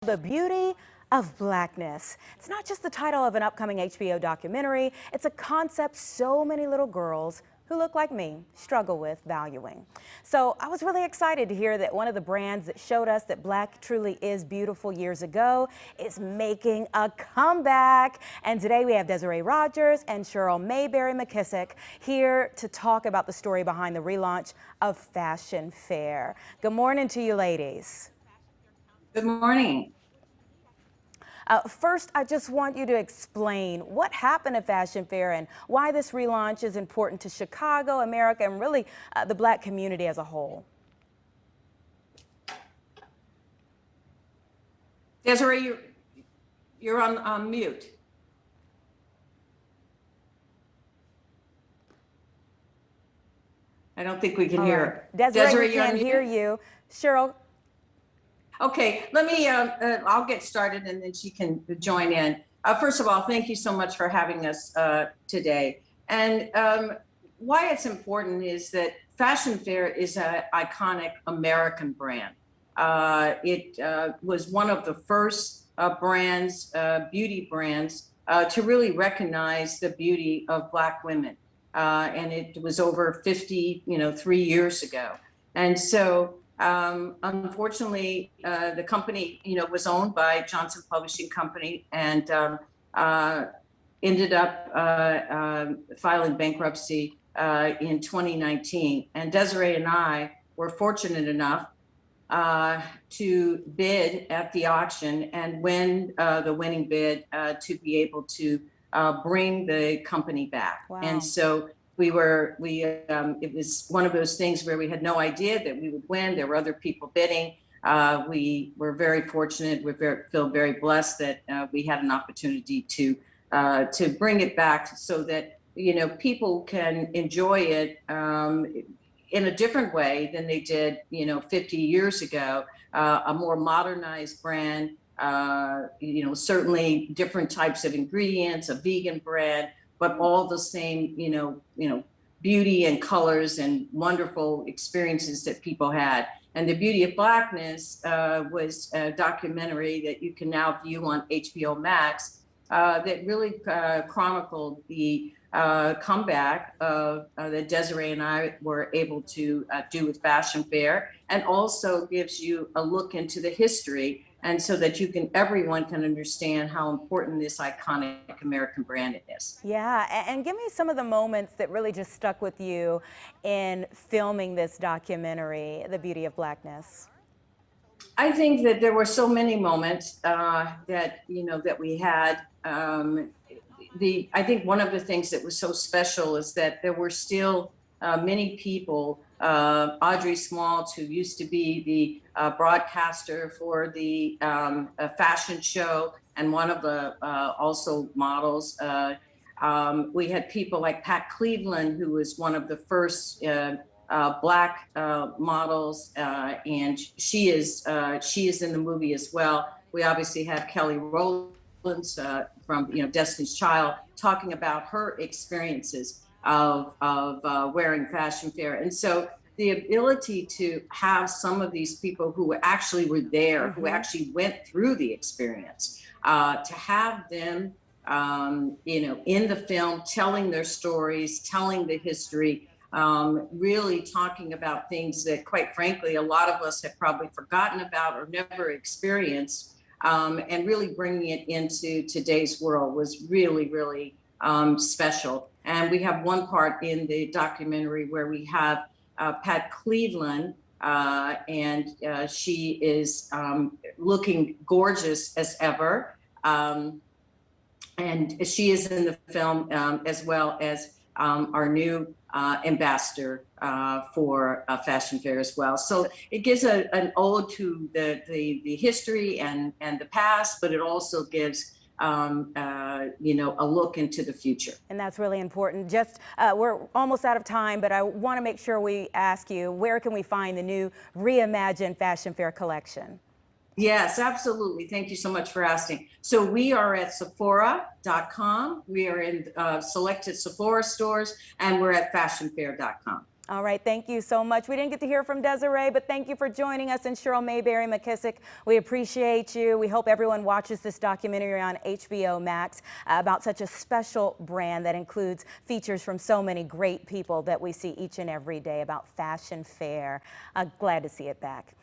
The Beauty of Blackness. It's not just the title of an upcoming HBO documentary, it's a concept so many little girls who look like me struggle with valuing. So I was really excited to hear that one of the brands that showed us that black truly is beautiful years ago is making a comeback. And today we have Desiree Rogers and Cheryl Mayberry McKissack here to talk about the story behind the relaunch of Fashion Fair. Good morning to you ladies. Good morning. First, I just want you to explain what happened at Fashion Fair and why this relaunch is important to Chicago, America, and really the black community as a whole. Desiree, you're on mute. I don't think we can hear her. Desiree, we can't hear you. Cheryl. Okay, let me, I'll get started and then she can join in. First of all, thank you so much for having us today. And why it's important is that Fashion Fair is an iconic American brand. It was one of the first brands, beauty brands, to really recognize the beauty of Black women. And it was over 53 years ago. And so, unfortunately, the company, was owned by Johnson Publishing Company and ended up filing bankruptcy in 2019. And Desiree and I were fortunate enough to bid at the auction and win the winning bid to be able to bring the company back. Wow. And so it was one of those things where we had no idea that we would win. There were other people bidding. We were very fortunate. We feel very blessed that we had an opportunity to bring it back so that, people can enjoy it in a different way than they did, 50 years ago, a more modernized brand, certainly different types of ingredients, a vegan brand, but all the same, beauty and colors and wonderful experiences that people had. And The Beauty of Blackness was a documentary that you can now view on HBO Max that really chronicled the comeback that Desiree and I were able to do with Fashion Fair, and also gives you a look into the history, and so that everyone can understand how important this iconic American brand is. Yeah, and give me some of the moments that really just stuck with you in filming this documentary, The Beauty of Blackness. I think that there were so many moments that we had. I think one of the things that was so special is that there were still many people. Audrey Smaltz, who used to be the broadcaster for the fashion show and one of the also models. We had people like Pat Cleveland, who was one of the first Black models, and she is in the movie as well. We obviously have Kelly Rowlands from Destiny's Child talking about her experiences of wearing Fashion Fair. And so the ability to have some of these people who actually were there, who actually went through the experience, to have them, in the film, telling their stories, telling the history, really talking about things that, quite frankly, a lot of us have probably forgotten about or never experienced, and really bringing it into today's world was really, really special. And we have one part in the documentary where we have Pat Cleveland, and she is looking gorgeous as ever. And she is in the film as well as our new ambassador for Fashion Fair as well. So it gives an ode to the history and the past, but it also gives a look into the future. And that's really important. Just, we're almost out of time, but I want to make sure we ask you, where can we find the new reimagined Fashion Fair collection? Yes, absolutely. Thank you so much for asking. So we are at Sephora.com. We are in selected Sephora stores, and we're at fashionfair.com. All right, thank you so much. We didn't get to hear from Desiree, but thank you for joining us, and Cheryl, Mayberry, McKissack. We appreciate you. We hope everyone watches this documentary on HBO Max about such a special brand that includes features from so many great people that we see each and every day about fashion fair. Glad to see it back.